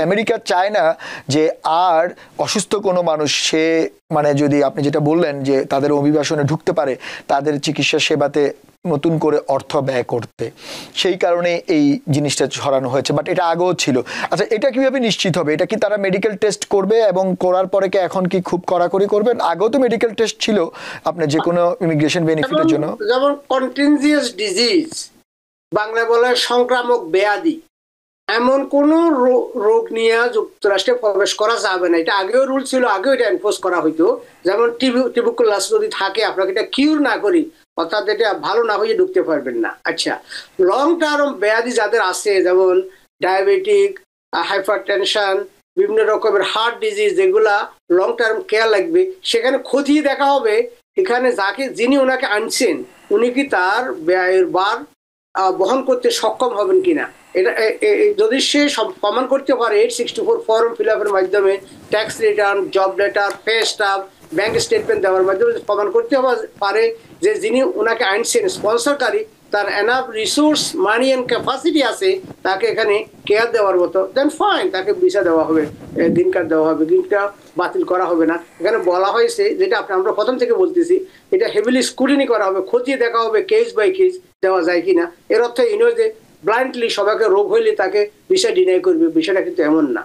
America চায় না যে আর অসুস্থ কোনো মানুষ সে মানে যদি আপনি যেটা বললেন যে তাদের অভিবাসনে ঢুকতে পারে তাদের চিকিৎসা সেবাতে নতুন করে অর্থ ব্যয় করতে, সেই কারণে এই জিনিসটা ছড়ানো হয়েছে। বাট এটা আগেও ছিল। আচ্ছা, এটা কিভাবে নিশ্চিত হবে? এটা কি তারা মেডিকেল টেস্ট করবে এবং করার পরে কি এখন কি খুব কড়াকড়ি করবেন? আগেও তো মেডিকেল টেস্ট ছিল আপনার যে কোনো ইমিগ্রেশন বেনিফিটের জন্য। যেমন কন্টিনজিয়াস ডিজিজ, বাংলা বলে সংক্রামক ব্যাধি, এমন কোন রোগ নিয়ে যুক্তরাষ্ট্রে প্রবেশ করা যাবে না। এটা আগেও রুল ছিল, আগেও এটা এনফোর্স করা হইতো। যেমন টিউবারকুলাস যদি থাকে, আপনাকে এটা কিউর না করি, অর্থাৎ এটা ভালো না হয়ে ঢুকতে পারবেন না। আচ্ছা, লং টার্ম ব্যাধি যাদের আছে, যেমন ডায়াবেটিক, হাইপারটেনশন, বিভিন্ন রকমের হার্ট ডিজিজ, যেগুলা লং টার্ম কেয়ার লাগবে, সেখানে খতিয়ে দেখা হবে এখানে যিনি ওনাকে আনছেন উনি কি তার ব্যয়ের বার বহন করতে সক্ষম হবেন কিনা। এটা যদি সে প্রমাণ করতে পারে 864 ফর্ম ফিল আপের মাধ্যমে, tax return, job letter, pay stub, bank statement দেওয়ার মাধ্যমে প্রমাণ করতে পারে যে যিনি ওনাকে আনছেন স্পন্সরকারী, তার enough resource, money and capacity আছে তাকে এখানে কেয়ার দেওয়ার মতো, দেন ফাইন, তাকে ভিসা দেওয়া হবে, গ্রিন কার্ড দেওয়া হবে, গ্রিন কার্ড বাতিল করা হবে না। এখানে বলা হয়েছে, যেটা আমরা প্রথম থেকে বলতেছি, এটা হেভিলি স্ক্রুটিনি করা হবে, খতিয়ে দেখা হবে কেস বাই কেস দেওয়া যায় কিনা। এর অর্থ ইনো যে ব্লাইন্ডলি সবাইকে রোগ হইলে তাকে ভিসা ডিনাই করবে, বিষয়টা কিন্তু এমন না।